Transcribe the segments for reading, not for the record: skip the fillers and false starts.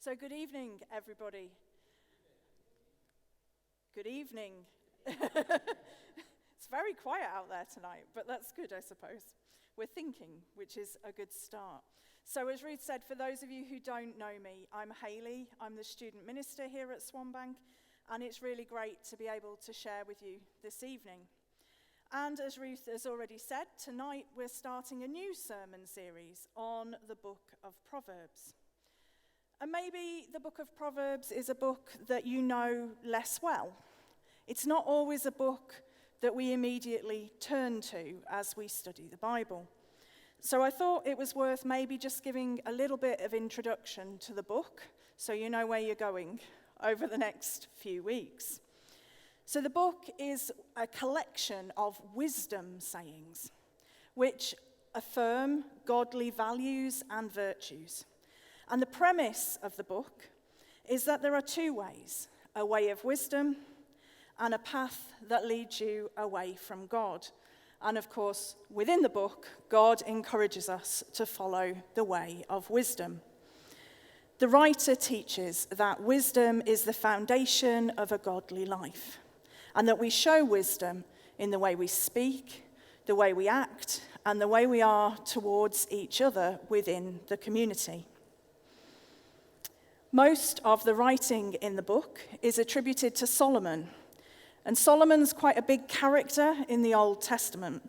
So good evening, everybody. Good evening. It's very quiet out there tonight, but that's good, I suppose. We're thinking, which is a good start. So as Ruth said, for those of you who don't know me, I'm Hayley. I'm the student minister here at Swanbank, and it's really great to be able to share with you this evening. And as Ruth has already said, tonight we're starting a new sermon series on the book of Proverbs. And maybe the book of Proverbs is a book that you know less well. It's not always a book that we immediately turn to as we study the Bible. So I thought it was worth maybe just giving a little bit of introduction to the book so you know where you're going over the next few weeks. So the book is a collection of wisdom sayings which affirm godly values and virtues. And the premise of the book is that there are two ways, a way of wisdom and a path that leads you away from God. And of course, within the book, God encourages us to follow the way of wisdom. The writer teaches that wisdom is the foundation of a godly life, and that we show wisdom in the way we speak, the way we act, and the way we are towards each other within the community. Most of the writing in the book is attributed to Solomon. And Solomon's quite a big character in the Old Testament.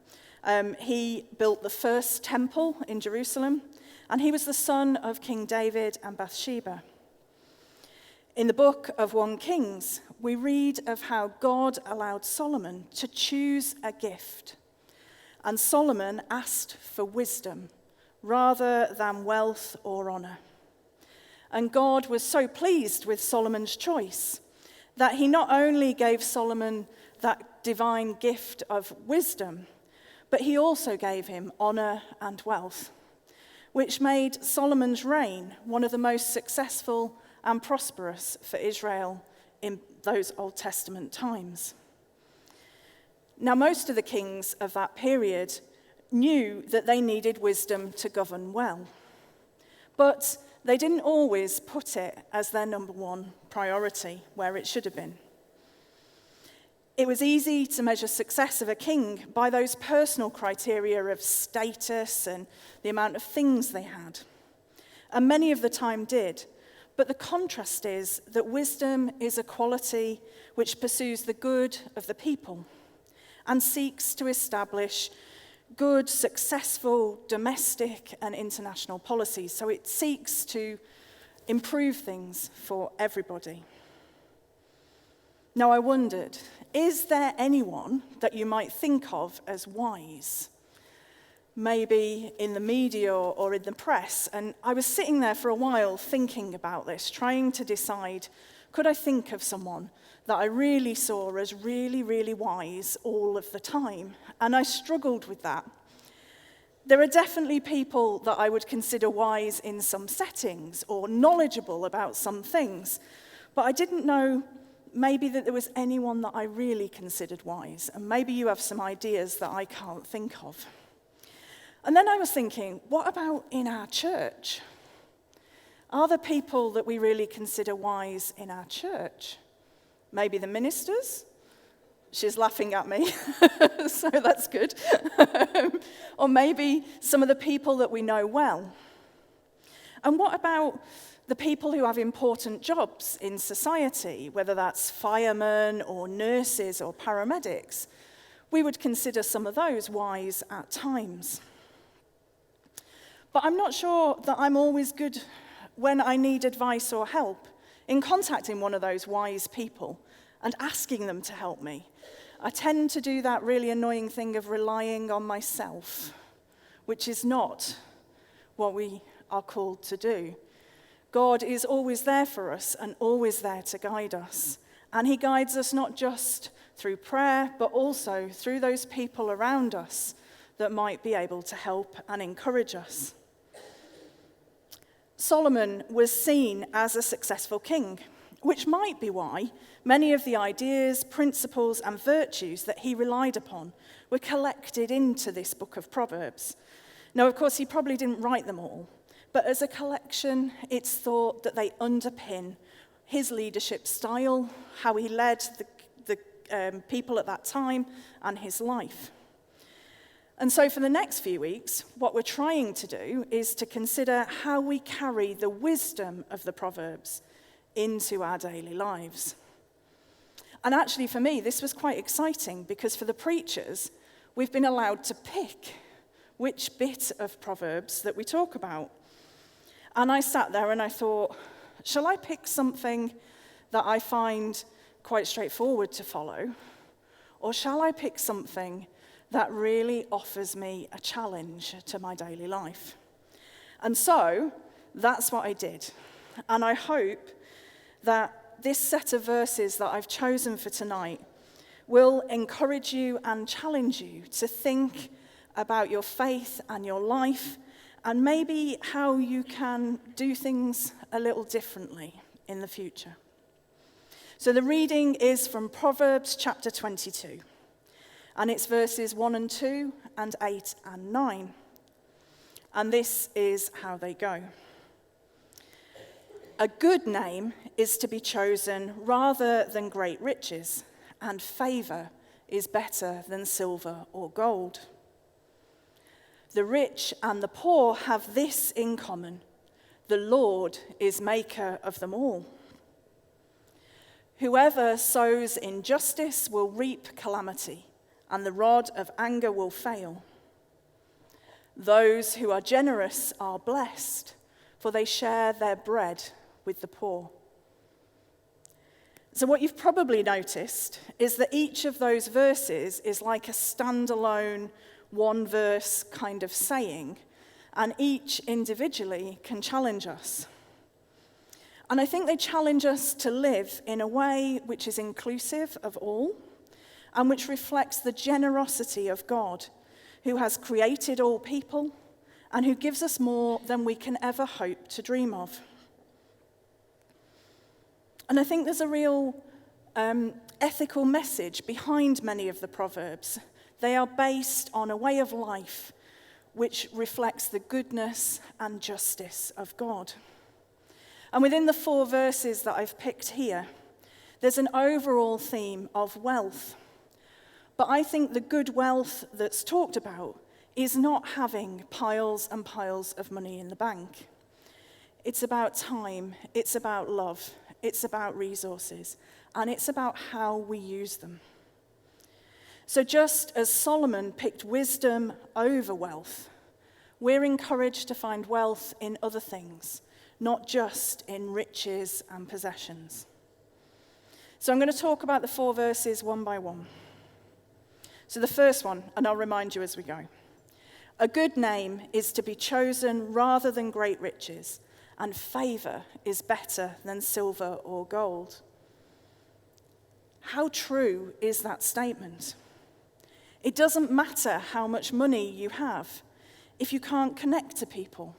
He built the first temple in Jerusalem, and he was the son of King David and Bathsheba. In the book of 1 Kings, we read of how God allowed Solomon to choose a gift. And Solomon asked for wisdom rather than wealth or honor. And God was so pleased with Solomon's choice that he not only gave Solomon that divine gift of wisdom, but he also gave him honor and wealth, which made Solomon's reign one of the most successful and prosperous for Israel in those Old Testament times. Now, most of the kings of that period knew that they needed wisdom to govern well, but they didn't always put it as their number one priority where it should have been. It was easy to measure success of a king by those personal criteria of status and the amount of things they had. And many of the time did. But the contrast is that wisdom is a quality which pursues the good of the people and seeks to establish good, successful domestic and international policies. So it seeks to improve things for everybody. Now I wondered, is there anyone that you might think of as wise? Maybe in the media or in the press. And I was sitting there for a while thinking about this, trying to decide, could I think of someone that I really saw as really, really wise all of the time? And I struggled with that. There are definitely people that I would consider wise in some settings or knowledgeable about some things, but I didn't know maybe that there was anyone that I really considered wise, and maybe you have some ideas that I can't think of. And then I was thinking, what about in our church? Are there people that we really consider wise in our church? Maybe the ministers? She's laughing at me, so that's good. Or maybe some of the people that we know well. And what about the people who have important jobs in society, whether that's firemen or nurses or paramedics? We would consider some of those wise at times. But I'm not sure that I'm always good when I need advice or help in contacting one of those wise people and asking them to help me. I tend to do that really annoying thing of relying on myself, which is not what we are called to do. God is always there for us and always there to guide us. And he guides us not just through prayer, but also through those people around us that might be able to help and encourage us. Solomon was seen as a successful king, which might be why many of the ideas, principles, and virtues that he relied upon were collected into this book of Proverbs. Now, of course, he probably didn't write them all, But as a collection, it's thought that they underpin his leadership style, how he led the people at that time, and his life. And so for the next few weeks, what we're trying to do is to consider how we carry the wisdom of the Proverbs into our daily lives. And actually for me, this was quite exciting because for the preachers, we've been allowed to pick which bit of Proverbs that we talk about. And I sat there and I thought, shall I pick something that I find quite straightforward to follow? Or shall I pick something that really offers me a challenge to my daily life? And so that's what I did. And I hope that this set of verses that I've chosen for tonight will encourage you and challenge you to think about your faith and your life and maybe how you can do things a little differently in the future. So the reading is from Proverbs chapter 22, and it's verses 1 and 2 and 8 and 9. And this is how they go. A good name is to be chosen rather than great riches, and favor is better than silver or gold. The rich and the poor have this in common: the Lord is maker of them all. Whoever sows injustice will reap calamity, and the rod of anger will fail. Those who are generous are blessed, for they share their bread with the poor. So what you've probably noticed is that each of those verses is like a standalone one verse kind of saying, and each individually can challenge us. And I think they challenge us to live in a way which is inclusive of all and which reflects the generosity of God, who has created all people and who gives us more than we can ever hope to dream of. And I think there's a real ethical message behind many of the Proverbs. They are based on a way of life which reflects the goodness and justice of God. And within the 4 verses that I've picked here, there's an overall theme of wealth. But I think the good wealth that's talked about is not having piles and piles of money in the bank. It's about time, it's about love, it's about resources, and it's about how we use them. So just as Solomon picked wisdom over wealth, we're encouraged to find wealth in other things, not just in riches and possessions. So I'm going to talk about the 4 verses one by one. So the first one, and I'll remind you as we go. A good name is to be chosen rather than great riches, and favor is better than silver or gold. How true is that statement? It doesn't matter how much money you have if you can't connect to people.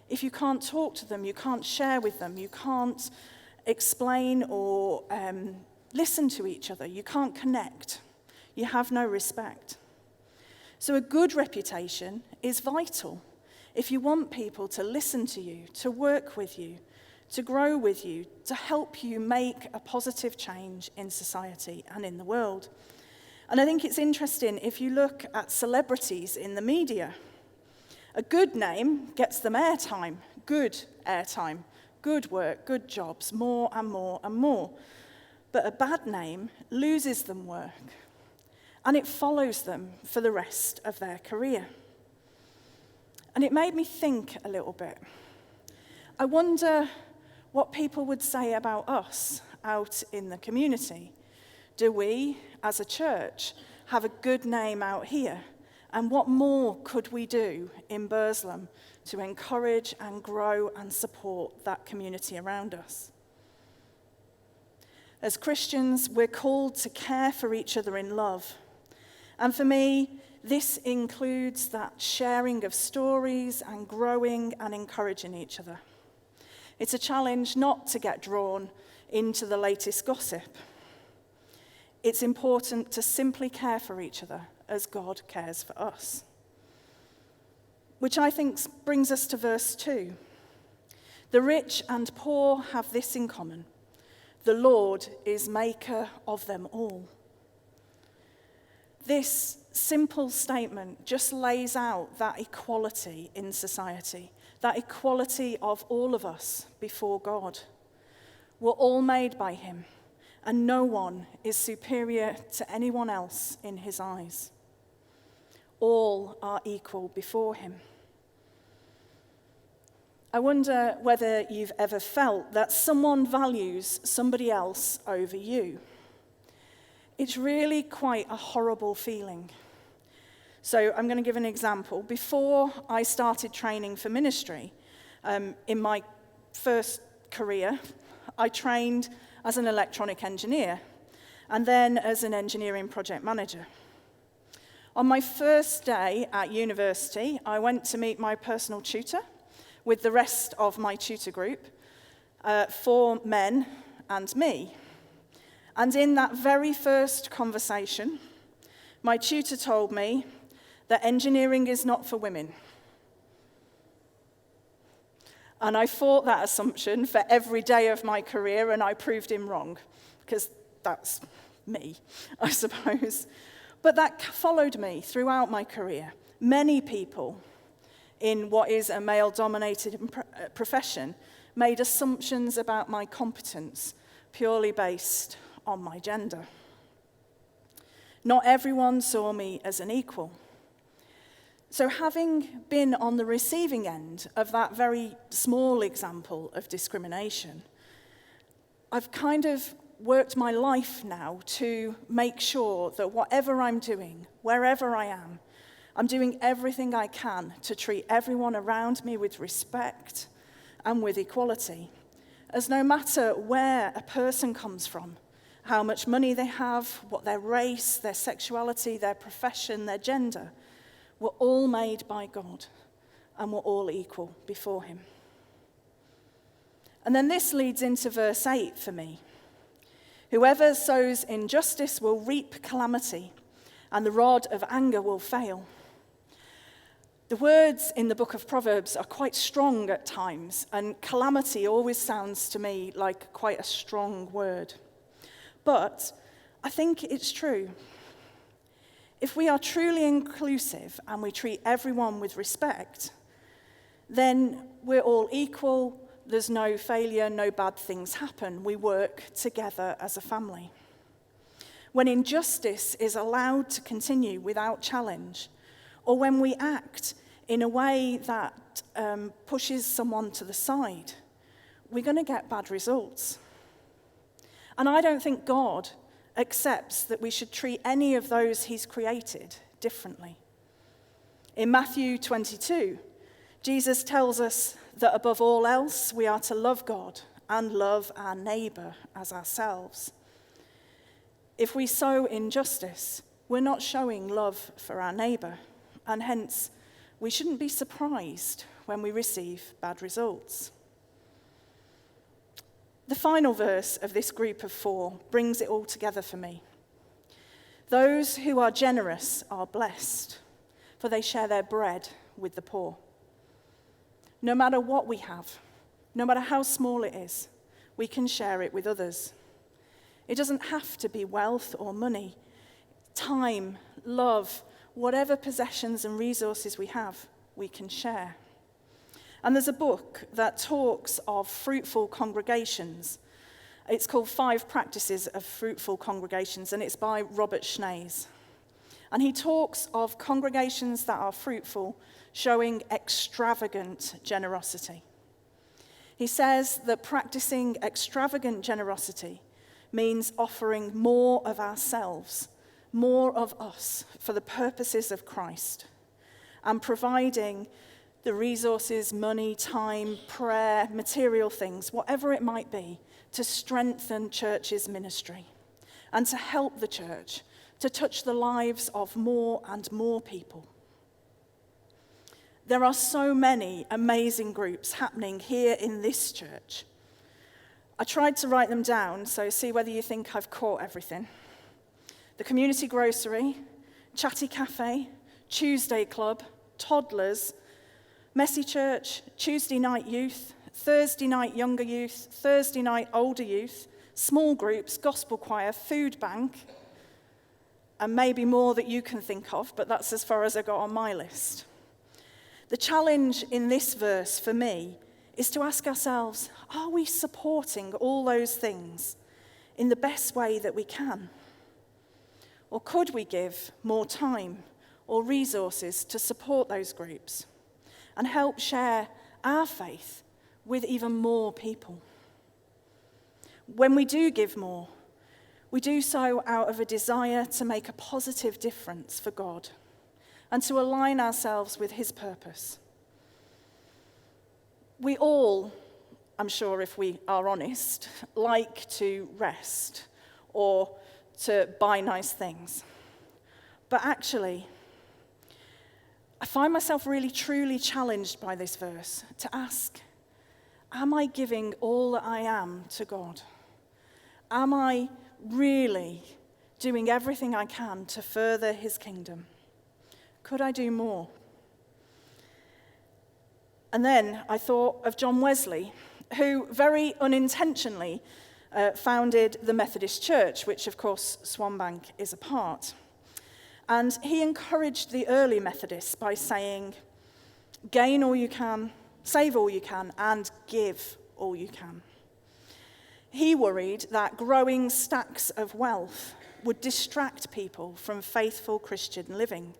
If you can't talk to them, you can't share with them, you can't explain or listen to each other, you can't connect, you have no respect. So a good reputation is vital if you want people to listen to you, to work with you, to grow with you, to help you make a positive change in society and in the world. And I think it's interesting if you look at celebrities in the media. A good name gets them airtime, good work, good jobs, more and more and more. But a bad name loses them work, and it follows them for the rest of their career. And it made me think a little bit. I wonder what people would say about us out in the community. Do we, as a church, have a good name out here? And what more could we do in Burslem to encourage and grow and support that community around us? As Christians, we're called to care for each other in love. And for me, this includes that sharing of stories and growing and encouraging each other. It's a challenge not to get drawn into the latest gossip. It's important to simply care for each other as God cares for us. Which I think brings us to verse 2. The rich and poor have this in common: the Lord is maker of them all. This simple statement just lays out that equality in society, that equality of all of us before God. We're all made by him, and no one is superior to anyone else in his eyes. All are equal before him. I wonder whether you've ever felt that someone values somebody else over you. It's really quite a horrible feeling. So I'm going to give an example. Before I started training for ministry, in my first career, I trained as an electronic engineer and then as an engineering project manager. On my first day at university, I went to meet my personal tutor with the rest of my tutor group, 4 men and me. And in that very first conversation, my tutor told me that engineering is not for women. And I fought that assumption for every day of my career, and I proved him wrong, because that's me, I suppose. But that followed me throughout my career. Many people in what is a male-dominated profession made assumptions about my competence purely based on my gender. Not everyone saw me as an equal. So having been on the receiving end of that very small example of discrimination, I've kind of worked my life now to make sure that whatever I'm doing, wherever I am, I'm doing everything I can to treat everyone around me with respect and with equality. As no matter where a person comes from, how much money they have, what their race, their sexuality, their profession, their gender, we're all made by God, and we're all equal before him. And then this leads into verse 8 for me. Whoever sows injustice will reap calamity, and the rod of anger will fail. The words in the book of Proverbs are quite strong at times, and calamity always sounds to me like quite a strong word. But I think it's true. If we are truly inclusive and we treat everyone with respect, then we're all equal, there's no failure, no bad things happen. We work together as a family. When injustice is allowed to continue without challenge, or when we act in a way that pushes someone to the side, we're going to get bad results. And I don't think God accepts that we should treat any of those he's created differently. In Matthew 22, Jesus tells us that above all else, we are to love God and love our neighbor as ourselves. If we sow injustice, we're not showing love for our neighbor, and hence, we shouldn't be surprised when we receive bad results. The final verse of this group of 4 brings it all together for me. Those who are generous are blessed, for they share their bread with the poor. No matter what we have, no matter how small it is, we can share it with others. It doesn't have to be wealth or money, time, love, whatever possessions and resources we have, we can share. And there's a book that talks of fruitful congregations. It's called 5 Practices of Fruitful Congregations, and it's by Robert Schnees. And he talks of congregations that are fruitful, showing extravagant generosity. He says that practicing extravagant generosity means offering more of ourselves, more of us, for the purposes of Christ, and providing the resources, money, time, prayer, material things, whatever it might be, to strengthen church's ministry and to help the church to touch the lives of more and more people. There are so many amazing groups happening here in this church. I tried to write them down, so see whether you think I've caught everything. The Community Grocery, Chatty Cafe, Tuesday Club, Toddlers, Messy church, Tuesday night youth, Thursday night younger youth, Thursday night older youth, small groups, gospel choir, food bank, and maybe more that you can think of, but that's as far as I got on my list. The challenge in this verse for me is to ask ourselves, are we supporting all those things in the best way that we can? Or could we give more time or resources to support those groups and help share our faith with even more people? When we do give more, we do so out of a desire to make a positive difference for God and to align ourselves with his purpose. We all, I'm sure if we are honest, like to rest or to buy nice things. But actually, I find myself really truly challenged by this verse to ask, am I giving all that I am to God? Am I really doing everything I can to further his kingdom? Could I do more? And then I thought of John Wesley, who very unintentionally founded the Methodist Church, which of course Swanbank is a part. And he encouraged the early Methodists by saying, gain all you can, save all you can, and give all you can. He worried that growing stacks of wealth would distract people from faithful Christian living.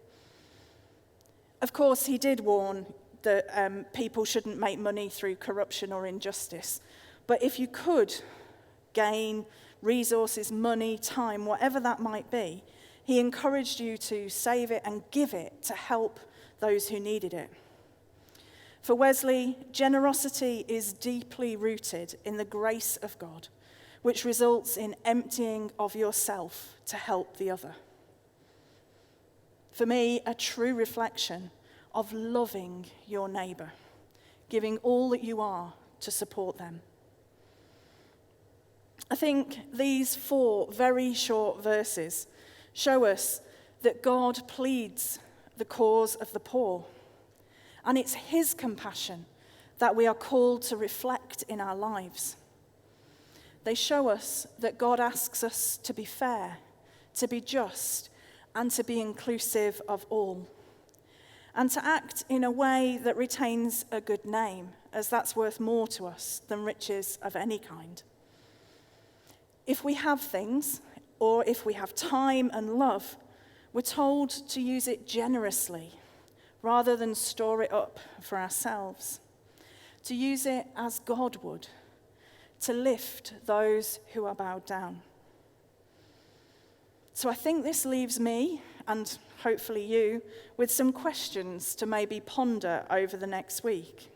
Of course, he did warn that people shouldn't make money through corruption or injustice. But if you could gain resources, money, time, whatever that might be, he encouraged you to save it and give it to help those who needed it. For Wesley, generosity is deeply rooted in the grace of God, which results in emptying of yourself to help the other. For me, a true reflection of loving your neighbour, giving all that you are to support them. I think these 4 very short verses show us that God pleads the cause of the poor, and it's his compassion that we are called to reflect in our lives. They show us that God asks us to be fair, to be just, and to be inclusive of all, and to act in a way that retains a good name, as that's worth more to us than riches of any kind. If we have things, or if we have time and love, we're told to use it generously rather than store it up for ourselves, to use it as God would, to lift those who are bowed down. So I think this leaves me, and hopefully you, with some questions to maybe ponder over the next week.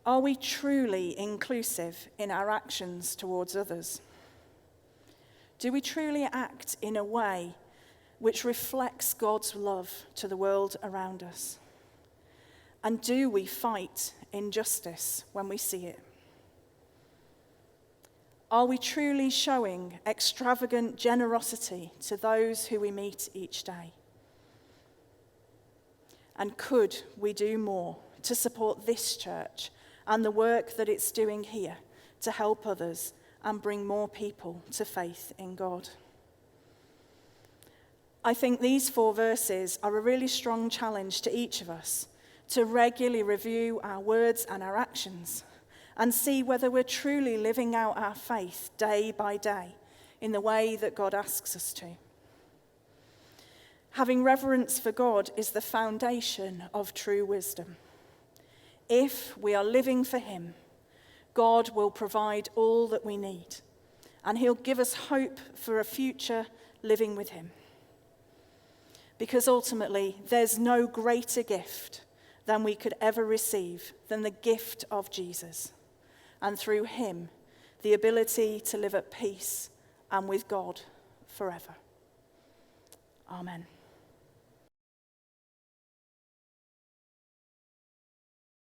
Are we truly inclusive in our actions towards others? Do we truly act in a way which reflects God's love to the world around us? And do we fight injustice when we see it? Are we truly showing extravagant generosity to those who we meet each day? And could we do more to support this church and the work that it's doing here to help others and bring more people to faith in God? I think these 4 verses are a really strong challenge to each of us to regularly review our words and our actions and see whether we're truly living out our faith day by day in the way that God asks us to. Having reverence for God is the foundation of true wisdom. If we are living for him, God will provide all that we need, and he'll give us hope for a future living with him. Because ultimately, there's no greater gift than we could ever receive than the gift of Jesus, and through him, the ability to live at peace and with God forever. Amen.